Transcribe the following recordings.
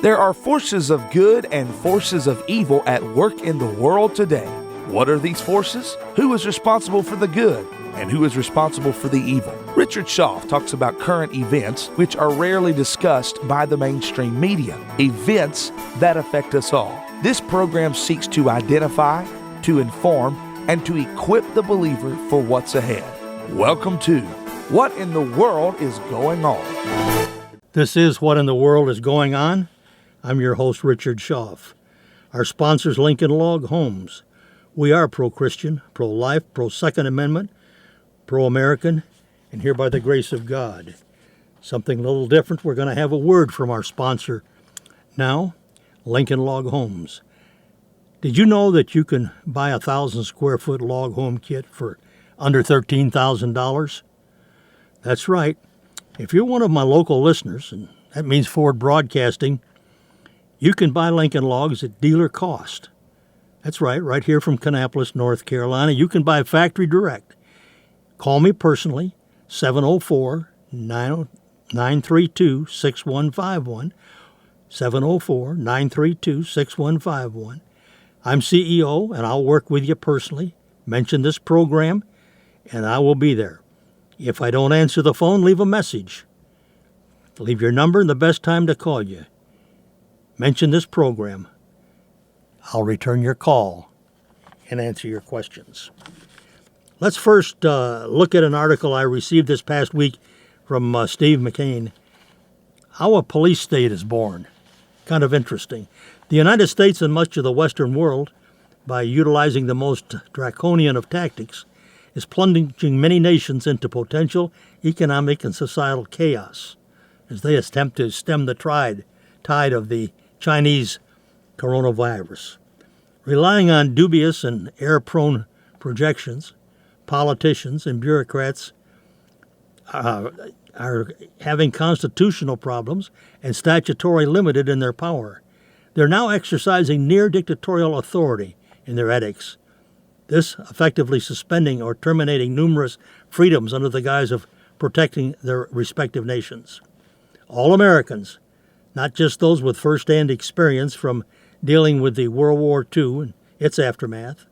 There are forces of good and forces of evil at work in the world today. What are these forces? Who is responsible for the good? And who is responsible for the evil? Richard Schaff talks about current events which are rarely discussed by the mainstream media, events that affect us all. This program seeks to identify, to inform, and to equip the believer for what's ahead. Welcome to What in the World is Going On? This is What in the World is Going On. I'm your host, Richard Schaff. Our sponsor is Lincoln Log Homes. We are pro-Christian, pro-life, pro-Second Amendment, pro-American, and here by the grace of God. Something a little different, we're going to have a word from our sponsor now, Lincoln Log Homes. Did you know that you can buy a 1,000 square foot log home kit for under $13,000? That's right. If you're one of my local listeners, and that means Ford Broadcasting, you can buy Lincoln Logs at dealer cost. That's right here from Kannapolis, North Carolina. You can buy factory direct. Call me personally, 704-932-6151, 704-932-6151. I'm CEO, and I'll work with you personally. Mention this program, and I will be there. If I don't answer the phone, leave a message. Leave your number and the best time to call you. Mention this program. I'll return your call and answer your questions. Let's first look at an article I received this past week from Steve McCain. How a police state is born. Kind of interesting. The United States and much of the Western world, by utilizing the most draconian of tactics, is plunging many nations into potential economic and societal chaos as they attempt to stem the tide of the Chinese coronavirus. Relying on dubious and error-prone projections, politicians and bureaucrats are having constitutional problems and statutorily limited in their power. They're now exercising near-dictatorial authority in their edicts, this effectively suspending or terminating numerous freedoms under the guise of protecting their respective nations. All Americans, not just those with first-hand experience from dealing with the World War II and its aftermath,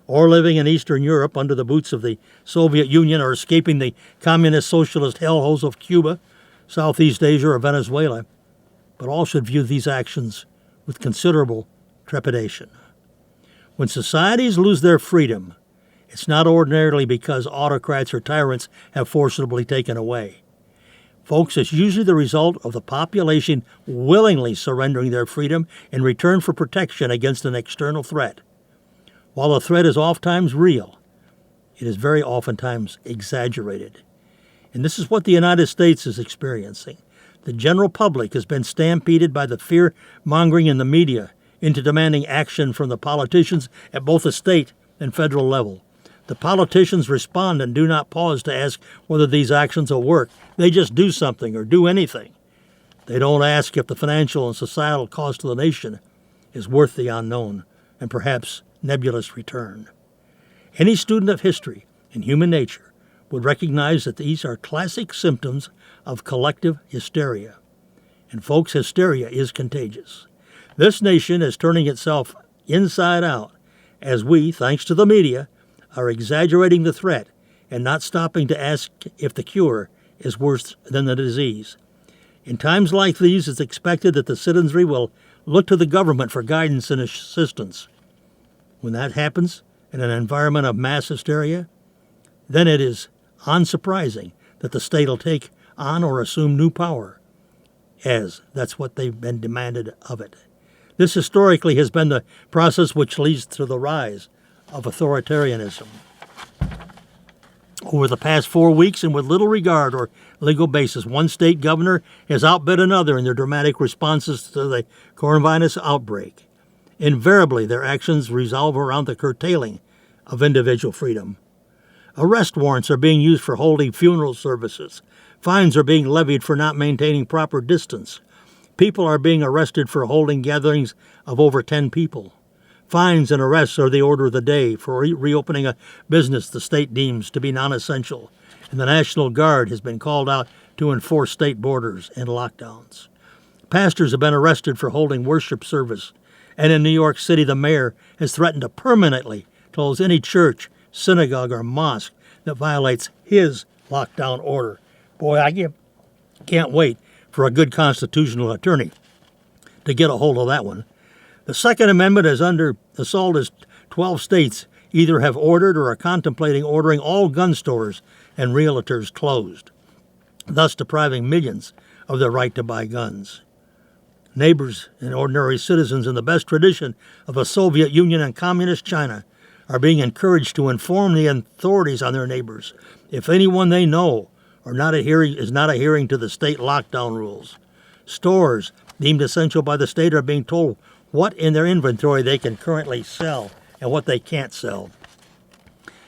or living in Eastern Europe under the boots of the Soviet Union or escaping the communist socialist hellholes of Cuba, Southeast Asia, or Venezuela, but all should view these actions with considerable trepidation. When societies lose their freedom, it's not ordinarily because autocrats or tyrants have forcibly taken away. Folks, it's usually the result of the population willingly surrendering their freedom in return for protection against an external threat. While the threat is oftentimes real, it is very oftentimes exaggerated. And this is what the United States is experiencing. The general public has been stampeded by the fear-mongering in the media into demanding action from the politicians at both the state and federal level. The politicians respond and do not pause to ask whether these actions will work. They just do something or do anything. They don't ask if the financial and societal cost to the nation is worth the unknown and perhaps nebulous return. Any student of history and human nature would recognize that these are classic symptoms of collective hysteria. And folks, hysteria is contagious. This nation is turning itself inside out as we, thanks to the media, are exaggerating the threat and not stopping to ask if the cure is worse than the disease. In times like these, it's expected that the citizenry will look to the government for guidance and assistance. When that happens in an environment of mass hysteria, then it is unsurprising that the state will take on or assume new power, as that's what they've been demanded of it. This historically has been the process which leads to the rise of authoritarianism. Over the past 4 weeks, and with little regard or legal basis, one state governor has outbid another in their dramatic responses to the coronavirus outbreak. Invariably, their actions revolve around the curtailing of individual freedom. Arrest warrants are being used for holding funeral services. Fines are being levied for not maintaining proper distance. People are being arrested for holding gatherings of over 10 people. Fines and arrests are the order of the day for reopening a business the state deems to be non-essential, and the National Guard has been called out to enforce state borders and lockdowns. Pastors have been arrested for holding worship service. And in New York City, the mayor has threatened to permanently close any church, synagogue, or mosque that violates his lockdown order. Boy, I can't wait for a good constitutional attorney to get a hold of that one. The Second Amendment is under assault as 12 states either have ordered or are contemplating ordering all gun stores and realtors closed, thus depriving millions of their right to buy guns. Neighbors and ordinary citizens in the best tradition of the Soviet Union and Communist China are being encouraged to inform the authorities on their neighbors if anyone they know is not adhering to the state lockdown rules. Stores deemed essential by the state are being told what in their inventory they can currently sell and what they can't sell.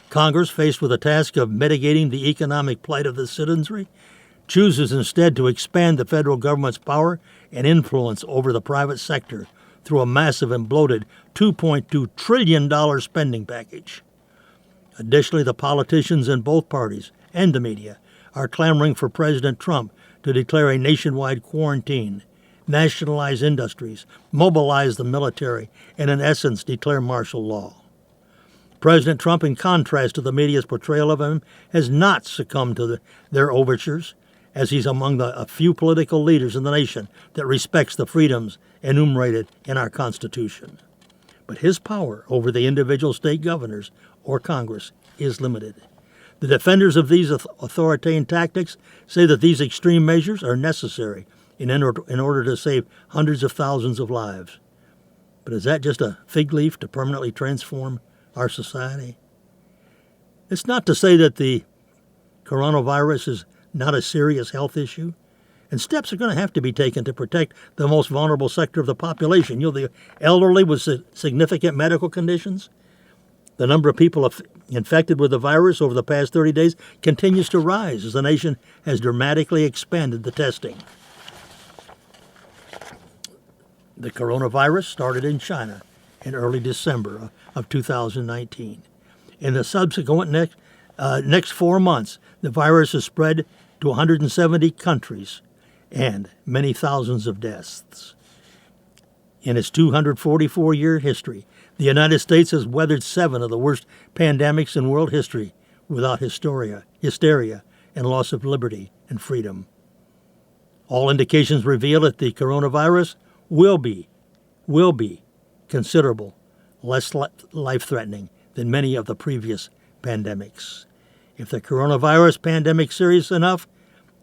Congress, faced with the task of mitigating the economic plight of the citizenry, chooses instead to expand the federal government's power and influence over the private sector through a massive and bloated $2.2 trillion spending package. Additionally, the politicians in both parties and the media are clamoring for President Trump to declare a nationwide quarantine, nationalize industries, mobilize the military, and in essence declare martial law. President Trump, in contrast to the media's portrayal of him, has not succumbed to their overtures, as he's among a few political leaders in the nation that respects the freedoms enumerated in our Constitution. But his power over the individual state governors or Congress is limited. The defenders of these authoritarian tactics say that these extreme measures are necessary in order to save hundreds of thousands of lives. But is that just a fig leaf to permanently transform our society? It's not to say that the coronavirus is not a serious health issue, and steps are going to have to be taken to protect the most vulnerable sector of the population. The elderly with significant medical conditions. The number of people infected with the virus over the past 30 days continues to rise as the nation has dramatically expanded the testing. The coronavirus started in China in early December of 2019. In the subsequent next 4 months, the virus has spread to 170 countries and many thousands of deaths. In its 244-year history, the United States has weathered 7 of the worst pandemics in world history without hysteria, and loss of liberty and freedom. All indications reveal that the coronavirus will be considerable less life-threatening than many of the previous pandemics. If the coronavirus pandemic is serious enough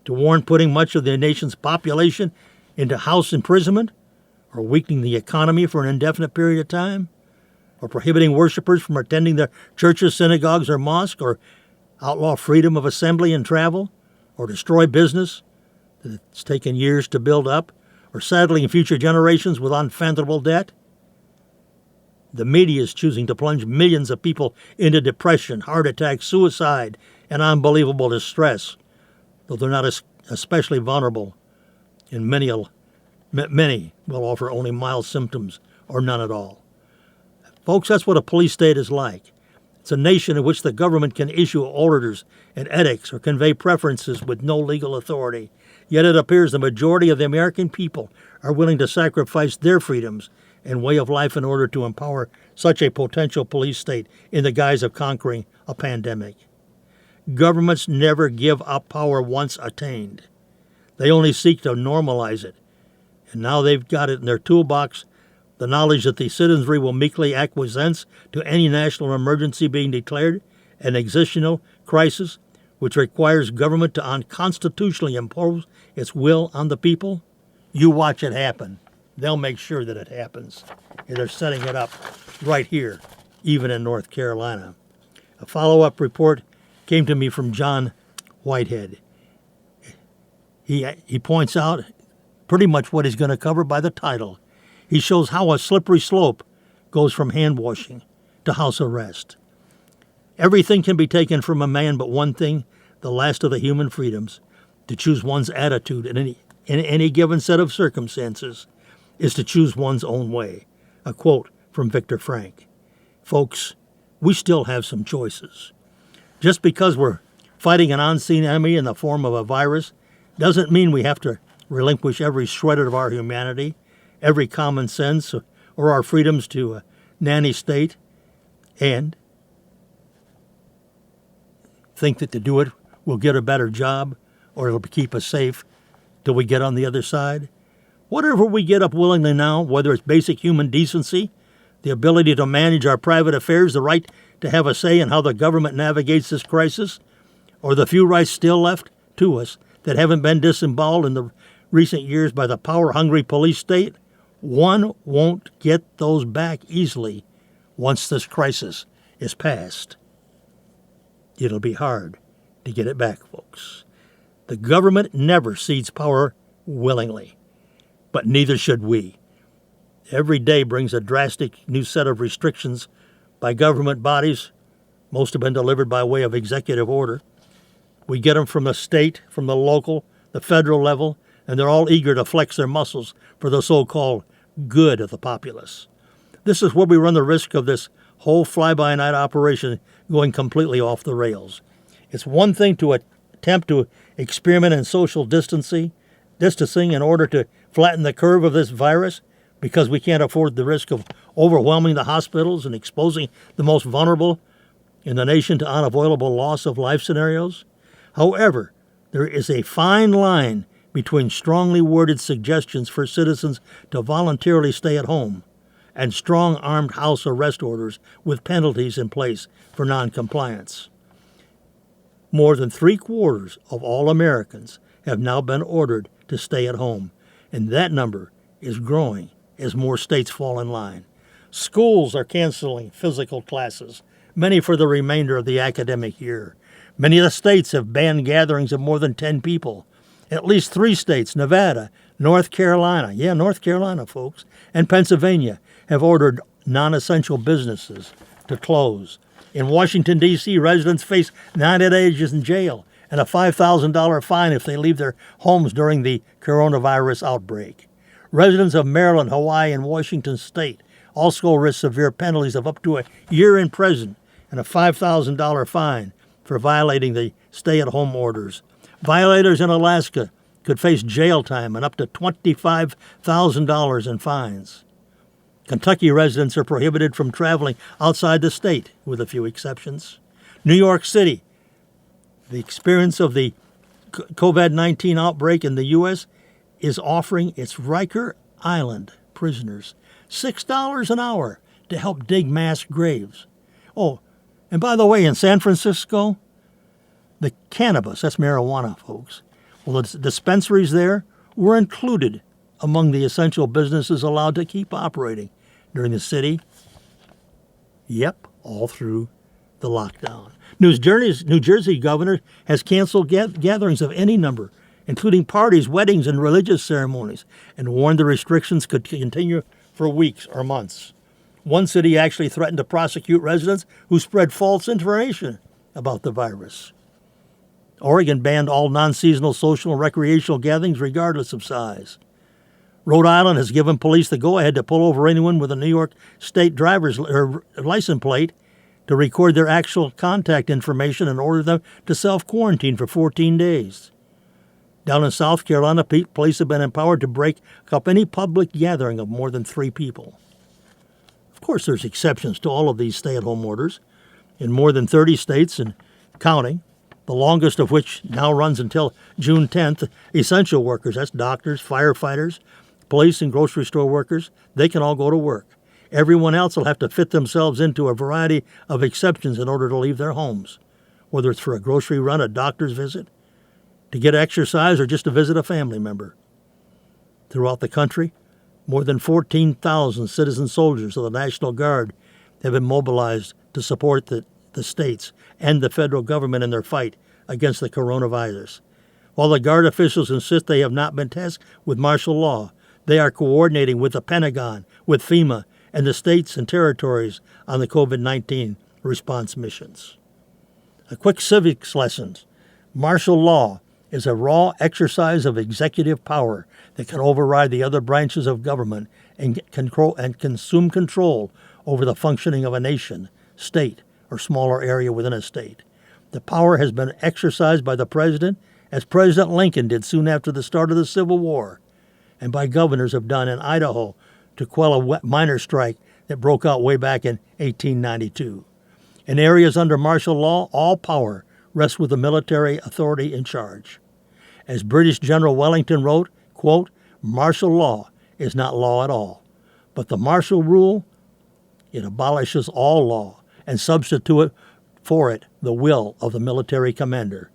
to warrant putting much of the nation's population into house imprisonment, or weakening the economy for an indefinite period of time, or prohibiting worshipers from attending their churches, synagogues, or mosques, or outlaw freedom of assembly and travel, or destroy business that's taken years to build up, or saddling future generations with unfathomable debt, the media is choosing to plunge millions of people into depression, heart attacks, suicide, and unbelievable distress, though they're not especially vulnerable, and many will offer only mild symptoms or none at all. Folks, that's what a police state is like. It's a nation in which the government can issue orders and edicts or convey preferences with no legal authority. Yet it appears the majority of the American people are willing to sacrifice their freedoms and way of life in order to empower such a potential police state in the guise of conquering a pandemic. Governments never give up power once attained. They only seek to normalize it. And now they've got it in their toolbox, the knowledge that the citizenry will meekly acquiesce to any national emergency being declared, an existential crisis which requires government to unconstitutionally impose its will on the people. You watch it happen. They'll make sure that it happens. And they're setting it up right here, even in North Carolina. A follow-up report came to me from John Whitehead. He points out pretty much what he's going to cover by the title. He shows how a slippery slope goes from hand washing to house arrest. Everything can be taken from a man but one thing, the last of the human freedoms, to choose one's attitude in any given set of circumstances, is to choose one's own way. A quote from Viktor Frankl. Folks, we still have some choices. Just because we're fighting an unseen enemy in the form of a virus doesn't mean we have to relinquish every shred of our humanity, every common sense, or our freedoms to a nanny state, and think that to do it we'll get a better job or it'll keep us safe till we get on the other side? Whatever we get up willingly now, whether it's basic human decency, the ability to manage our private affairs, the right to have a say in how the government navigates this crisis, or the few rights still left to us that haven't been disemboweled in the recent years by the power-hungry police state, one won't get those back easily once this crisis is past. It'll be hard to get it back, folks. The government never cedes power willingly, but neither should we. Every day brings a drastic new set of restrictions by government bodies. Most have been delivered by way of executive order. We get them from the state, from the local, the federal level, and they're all eager to flex their muscles for the so-called good of the populace. This is where we run the risk of this whole fly-by-night operation going completely off the rails. It's one thing to attempt to experiment in social distancing in order to flatten the curve of this virus, because we can't afford the risk of overwhelming the hospitals and exposing the most vulnerable in the nation to unavoidable loss of life scenarios. However, there is a fine line between strongly worded suggestions for citizens to voluntarily stay at home and strong armed house arrest orders with penalties in place for noncompliance. More than 3/4 of all Americans have now been ordered to stay at home, and that number is growing as more states fall in line. Schools are canceling physical classes, many for the remainder of the academic year. Many of the states have banned gatherings of more than 10 people. At least 3 states, Nevada, North Carolina, North Carolina, folks, and Pennsylvania, have ordered non-essential businesses to close. In Washington, D.C., residents face 90 days in jail and a $5,000 fine if they leave their homes during the coronavirus outbreak. Residents of Maryland, Hawaii, and Washington State also risk severe penalties of up to a year in prison and a $5,000 fine for violating the stay-at-home orders. Violators in Alaska could face jail time and up to $25,000 in fines. Kentucky residents are prohibited from traveling outside the state, with a few exceptions. New York City, the experience of the COVID-19 outbreak in the U.S., is offering its Riker Island prisoners $6 an hour to help dig mass graves. Oh, and by the way, in San Francisco, the cannabis, that's marijuana, folks, well, the dispensaries there were included among the essential businesses allowed to keep operating during the city. Yep, all through the lockdown. New Jersey governor has canceled gatherings of any number, including parties, weddings, and religious ceremonies, and warned the restrictions could continue for weeks or months. One city actually threatened to prosecute residents who spread false information about the virus. Oregon banned all non-seasonal social and recreational gatherings regardless of size. Rhode Island has given police the go-ahead to pull over anyone with a New York State driver's license plate to record their actual contact information and order them to self-quarantine for 14 days. Down in South Carolina, police have been empowered to break up any public gathering of more than 3 people. Of course, there's exceptions to all of these stay-at-home orders. In more than 30 states and counting, the longest of which now runs until June 10th, essential workers, that's doctors, firefighters, police, and grocery store workers, they can all go to work. Everyone else will have to fit themselves into a variety of exceptions in order to leave their homes, whether it's for a grocery run, a doctor's visit, to get exercise, or just to visit a family member. Throughout the country, more than 14,000 citizen soldiers of the National Guard have been mobilized to support the states and the federal government in their fight against the coronavirus. While the Guard officials insist they have not been tasked with martial law, they are coordinating with the Pentagon, with FEMA, and the states and territories on the COVID-19 response missions. A quick civics lesson. Martial law is a raw exercise of executive power that can override the other branches of government and consume control over the functioning of a nation, state, or smaller area within a state. The power has been exercised by the president as President Lincoln did soon after the start of the Civil War, and by governors have done in Idaho to quell a miners' strike that broke out way back in 1892. In areas under martial law, all power rests with the military authority in charge. As British General Wellington wrote, quote, "Martial law is not law at all, but the martial rule, it abolishes all law and substitute for it the will of the military commander.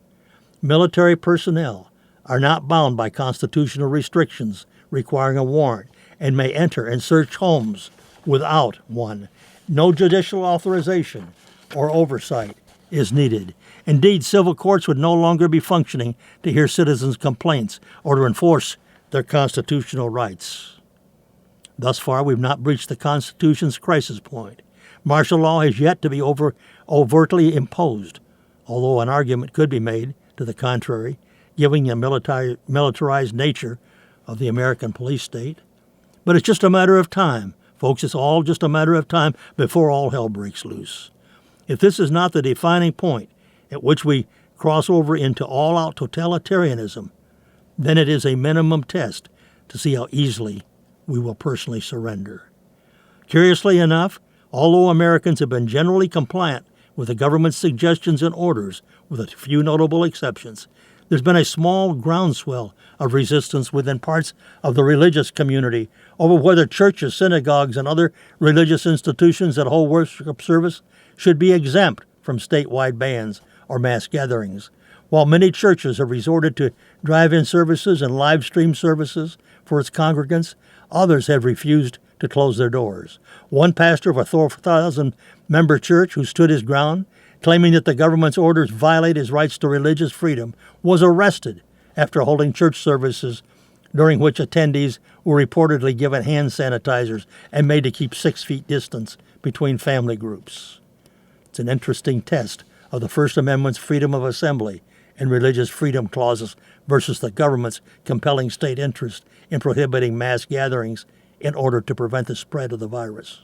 Military personnel are not bound by constitutional restrictions requiring a warrant and may enter and search homes without one. No judicial authorization or oversight is needed. Indeed, civil courts would no longer be functioning to hear citizens' complaints or to enforce their constitutional rights." Thus far, we've not breached the Constitution's crisis point. Martial law has yet to be overtly imposed, although an argument could be made to the contrary, given the militarized nature of the American police state. But it's just a matter of time, folks. It's all just a matter of time before all hell breaks loose. If this is not the defining point at which we cross over into all-out totalitarianism, then it is a minimum test to see how easily we will personally surrender. Curiously enough, although Americans have been generally compliant with the government's suggestions and orders, with a few notable exceptions, there's been a small groundswell of resistance within parts of the religious community over whether churches, synagogues, and other religious institutions that hold worship service should be exempt from statewide bans or mass gatherings. While many churches have resorted to drive-in services and live stream services for its congregants, others have refused to close their doors. One pastor of a 4,000-member church who stood his ground, claiming that the government's orders violate his rights to religious freedom, was arrested after holding church services during which attendees were reportedly given hand sanitizers and made to keep 6 feet distance between family groups. It's an interesting test of the First Amendment's freedom of assembly and religious freedom clauses versus the government's compelling state interest in prohibiting mass gatherings in order to prevent the spread of the virus.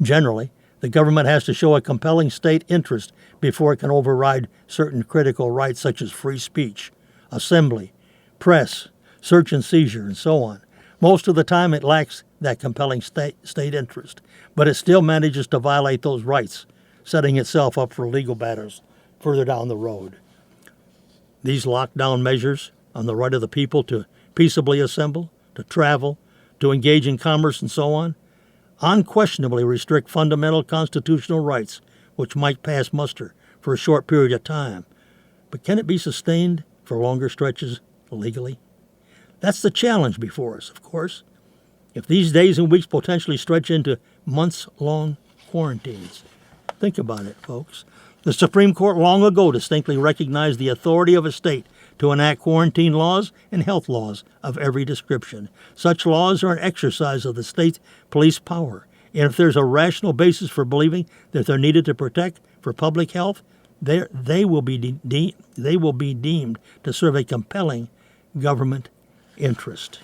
Generally, the government has to show a compelling state interest before it can override certain critical rights such as free speech, assembly, press, search and seizure, and so on. Most of the time it lacks that compelling state interest, but it still manages to violate those rights, setting itself up for legal battles further down the road. These lockdown measures on the right of the people to peaceably assemble, to travel, to engage in commerce, and so on, unquestionably restrict fundamental constitutional rights, which might pass muster for a short period of time. But can it be sustained for longer stretches legally? That's the challenge before us, of course. If these days and weeks potentially stretch into months-long quarantines. Think about it, folks. The Supreme Court long ago distinctly recognized the authority of a state to enact quarantine laws and health laws of every description. Such laws are an exercise of the state's police power, and if there's a rational basis for believing that they're needed to protect for public health, they will be deemed to serve a compelling government interest.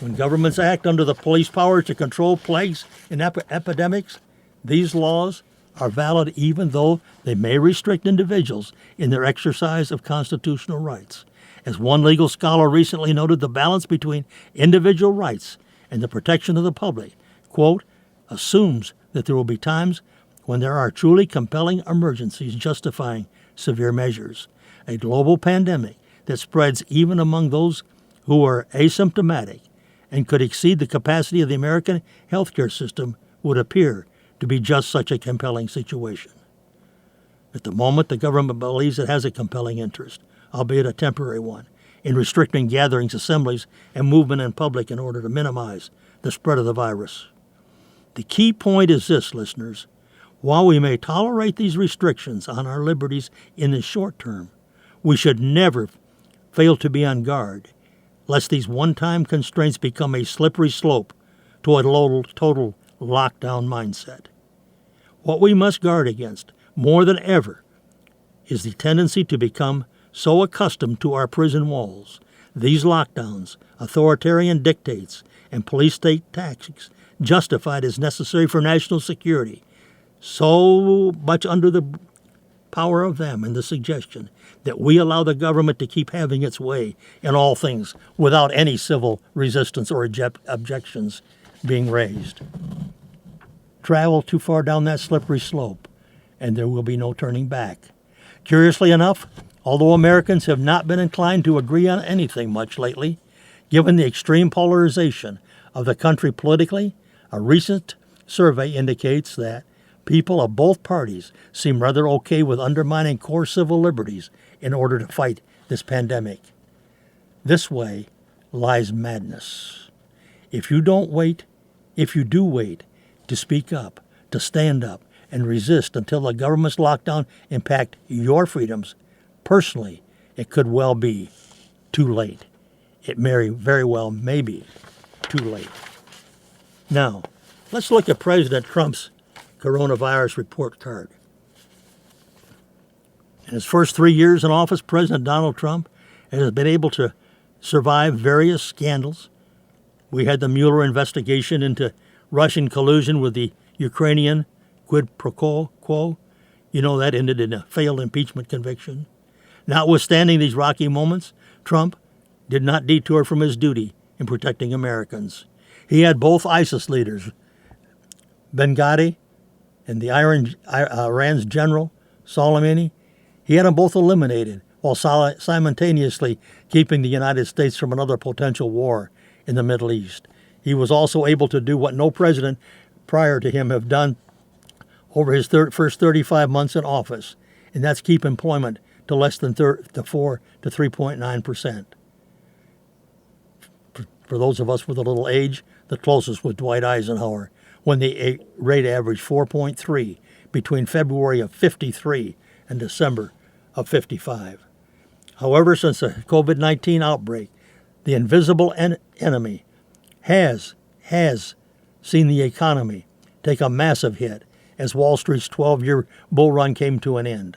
When governments act under the police power to control plagues and epidemics, these laws are valid even though they may restrict individuals in their exercise of constitutional rights. As one legal scholar recently noted, the balance between individual rights and the protection of the public, quote, assumes that there will be times when there are truly compelling emergencies justifying severe measures. A global pandemic that spreads even among those who are asymptomatic and could exceed the capacity of the American healthcare system would appear to be just such a compelling situation. At the moment, the government believes it has a compelling interest, albeit a temporary one, in restricting gatherings, assemblies, and movement in public in order to minimize the spread of the virus. The key point is this, listeners. While we may tolerate these restrictions on our liberties in the short term, we should never fail to be on guard, lest these one-time constraints become a slippery slope to a total lockdown mindset. What we must guard against, more than ever, is the tendency to become so accustomed to our prison walls, these lockdowns, authoritarian dictates, and police state tactics justified as necessary for national security, so much under the power of them and the suggestion that we allow the government to keep having its way in all things without any civil resistance or objections being raised. Travel too far down that slippery slope, and there will be no turning back. Curiously enough, although Americans have not been inclined to agree on anything much lately, given the extreme polarization of the country politically, a recent survey indicates that people of both parties seem rather okay with undermining core civil liberties in order to fight this pandemic. This way lies madness. If you do wait to speak up, to stand up, and resist until the government's lockdown impact your freedoms, personally, it could well be too late. It very well may be too late. Now, let's look at President Trump's coronavirus report card. In his first 3 years in office, President Donald Trump has been able to survive various scandals. We had the Mueller investigation into Russian collusion with the Ukrainian quid pro quo. You know, that ended in a failed impeachment conviction. Notwithstanding these rocky moments, Trump did not detour from his duty in protecting Americans. He had both ISIS leaders, Benghazi and the Iran's general, Soleimani, he had them both eliminated while simultaneously keeping the United States from another potential war in the Middle East. He was also able to do what no president prior to him have done over his first 35 months in office, and that's keep employment to less than 4 to 3.9%. For those of us with a little age, the closest was Dwight Eisenhower, when the rate averaged 4.3 between February of 53 and December of 55. However, since the COVID-19 outbreak, the invisible enemy has seen the economy take a massive hit as Wall Street's 12-year bull run came to an end.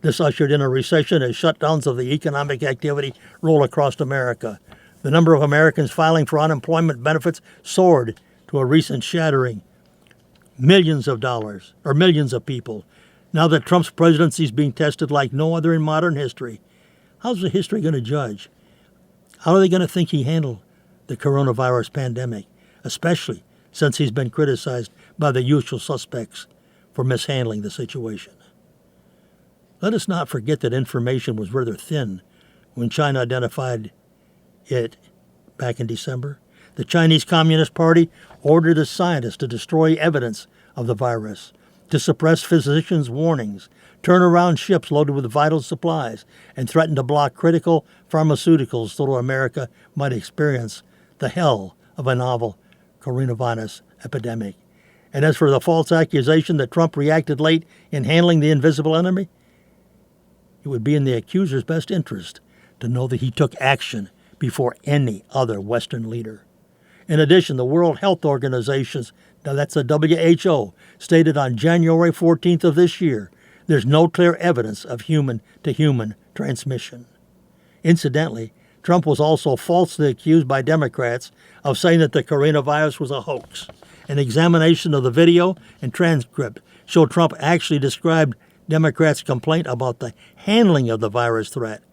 This ushered in a recession as shutdowns of the economic activity rolled across America. The number of Americans filing for unemployment benefits soared to a recent shattering millions of dollars, or millions of people. Now that Trump's presidency is being tested like no other in modern history, how's the history going to judge? How are they going to think he handled the coronavirus pandemic, especially since he's been criticized by the usual suspects for mishandling the situation? Let us not forget that information was rather thin when China identified it back in December. The Chinese Communist Party ordered the scientists to destroy evidence of the virus, to suppress physicians' warnings, turn around ships loaded with vital supplies, and threaten to block critical pharmaceuticals so that America might experience the hell of a novel coronavirus epidemic. And as for the false accusation that Trump reacted late in handling the invisible enemy, it would be in the accuser's best interest to know that he took action before any other Western leader. In addition, the World Health Organization, now that's the WHO, stated on January 14th of this year, there's no clear evidence of human-to-human transmission. Incidentally, Trump was also falsely accused by Democrats of saying that the coronavirus was a hoax. An examination of the video and transcript showed Trump actually described Democrats' complaint about the handling of the virus threat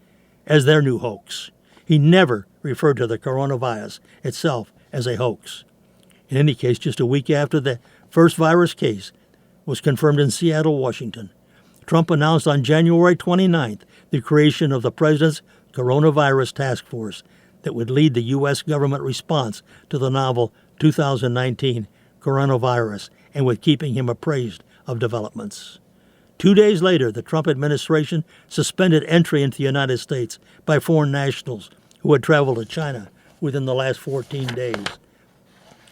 as their new hoax. He never referred to the coronavirus itself as a hoax. In any case, just a week after the first virus case was confirmed in Seattle, Washington, Trump announced on January 29th the creation of the president's coronavirus task force that would lead the U.S. government response to the novel 2019 coronavirus and with keeping him appraised of developments. 2 days later, the Trump administration suspended entry into the United States by foreign nationals who had traveled to China within the last 14 days.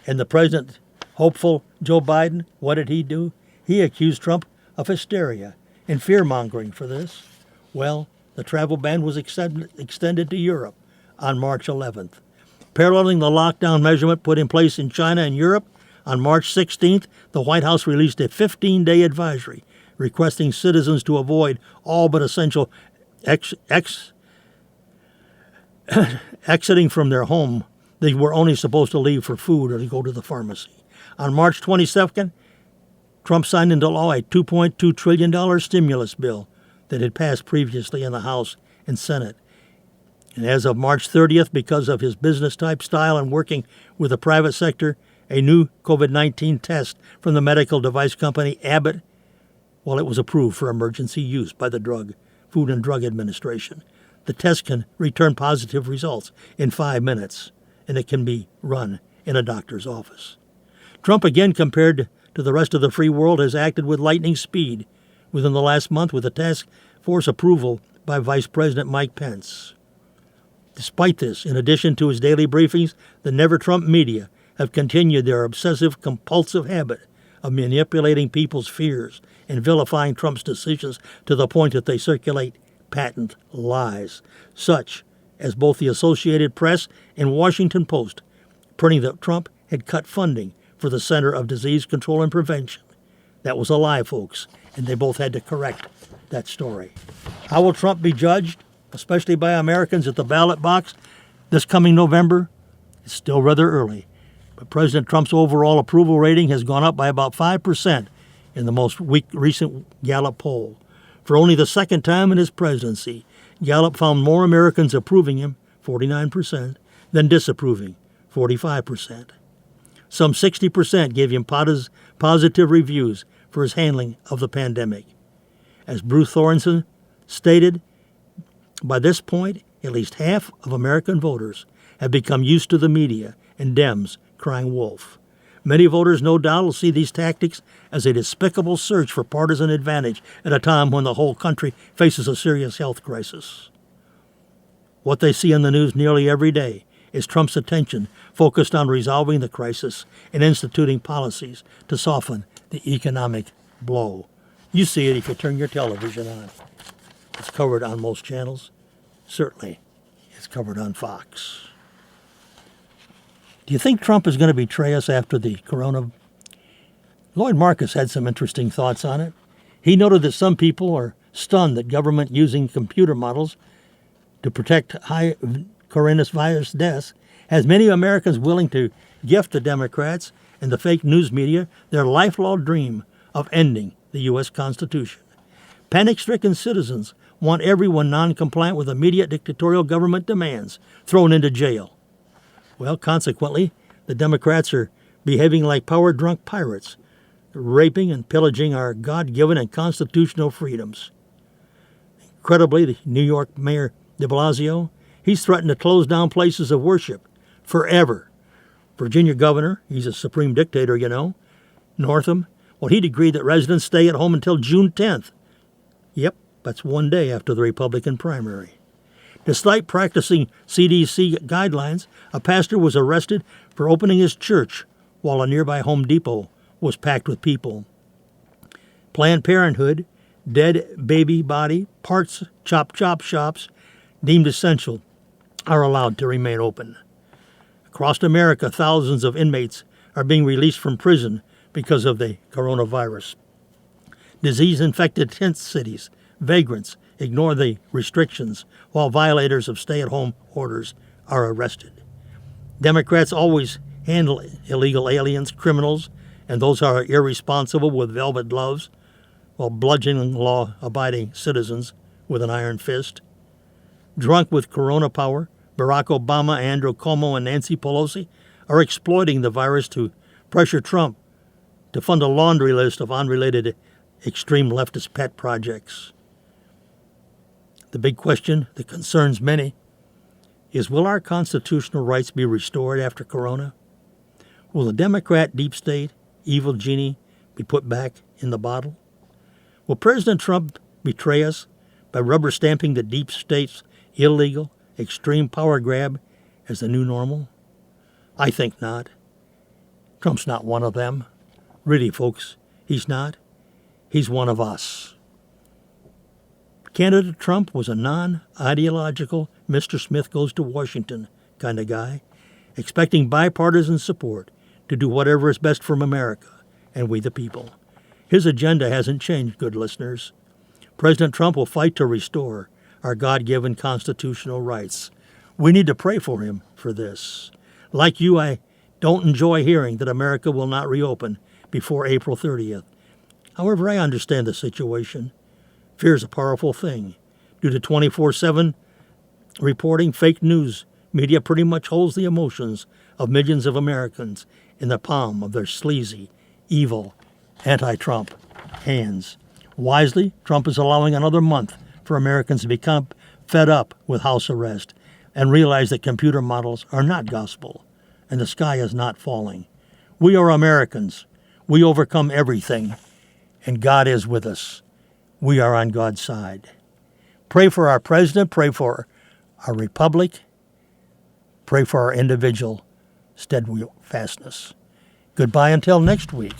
And the president, hopeful Joe Biden, what did he do? He accused Trump of hysteria and fear-mongering for this. Well, the travel ban was extended to Europe on March 11th. Paralleling the lockdown measurement put in place in China and Europe, on March 16th, the White House released a 15-day advisory requesting citizens to avoid all but essential exiting from their home. They were only supposed to leave for food or to go to the pharmacy. On March 22nd, Trump signed into law a $2.2 trillion stimulus bill that had passed previously in the House and Senate. And as of March 30th, because of his business-type style and working with the private sector, a new COVID-19 test from the medical device company Abbott, well, it was approved for emergency use by the Food and Drug Administration. The test can return positive results in 5 minutes, and it can be run in a doctor's office. Trump, again compared to the rest of the free world, has acted with lightning speed within the last month with a task force approval by Vice President Mike Pence. Despite this, in addition to his daily briefings, the Never Trump media have continued their obsessive-compulsive habit of manipulating people's fears and vilifying Trump's decisions to the point that they circulate patent lies, such as both the Associated Press and Washington Post, printing that Trump had cut funding for the Center of Disease Control and Prevention. That was a lie, folks, and they both had to correct that story. How will Trump be judged, especially by Americans at the ballot box this coming November? It's still rather early, but President Trump's overall approval rating has gone up by about 5% in the most recent Gallup poll. For only the second time in his presidency, Gallup found more Americans approving him, 49%, than disapproving, 45%. Some 60% gave him positive reviews for his handling of the pandemic. As Bruce Thorenson stated, by this point, at least half of American voters have become used to the media and Dems crying wolf. Many voters, no doubt, will see these tactics as a despicable search for partisan advantage at a time when the whole country faces a serious health crisis. What they see in the news nearly every day is Trump's attention focused on resolving the crisis and instituting policies to soften the economic blow. You see it if you turn your television on. It's covered on most channels. Certainly, it's covered on Fox. Do you think Trump is going to betray us after the corona? Lloyd Marcus had some interesting thoughts on it. He noted that some people are stunned that government using computer models to protect high coronavirus deaths has many Americans willing to gift the Democrats and the fake news media their lifelong dream of ending the U.S. Constitution. Panic-stricken citizens want everyone non-compliant with immediate dictatorial government demands thrown into jail. Well, consequently, the Democrats are behaving like power-drunk pirates, raping and pillaging our God-given and constitutional freedoms. Incredibly, the New York Mayor de Blasio, he's threatened to close down places of worship forever. Virginia Governor, he's a supreme dictator, you know, Northam, well, he decreed that residents stay at home until June 10th. Yep, that's one day after the Republican primary. Despite practicing CDC guidelines, a pastor was arrested for opening his church while a nearby Home Depot was packed with people. Planned Parenthood, dead baby body, parts, chop shops deemed essential are allowed to remain open. Across America, thousands of inmates are being released from prison because of the coronavirus. Disease-infected tent cities, vagrants ignore the restrictions, while violators of stay-at-home orders are arrested. Democrats always handle illegal aliens, criminals, and those who are irresponsible with velvet gloves, while bludgeoning law-abiding citizens with an iron fist. Drunk with corona power, Barack Obama, Andrew Cuomo, and Nancy Pelosi are exploiting the virus to pressure Trump to fund a laundry list of unrelated extreme leftist pet projects. The big question that concerns many is, will our constitutional rights be restored after corona? Will the Democrat deep state, evil genie, be put back in the bottle? Will President Trump betray us by rubber stamping the deep state's illegal, extreme power grab as the new normal? I think not. Trump's not one of them. Really, folks, he's not. He's one of us. Candidate Trump was a non-ideological Mr. Smith goes to Washington kind of guy, expecting bipartisan support to do whatever is best for America and we the people. His agenda hasn't changed, good listeners. President Trump will fight to restore our God-given constitutional rights. We need to pray for him for this. Like you, I don't enjoy hearing that America will not reopen before April 30th. However, I understand the situation. Fear is a powerful thing. Due to 24/7 reporting, fake news media pretty much holds the emotions of millions of Americans in the palm of their sleazy, evil, anti-Trump hands. Wisely, Trump is allowing another month for Americans to become fed up with house arrest and realize that computer models are not gospel and the sky is not falling. We are Americans. We overcome everything, and God is with us. We are on God's side. Pray for our president. Pray for our republic. Pray for our individual steadfastness. Goodbye until next week.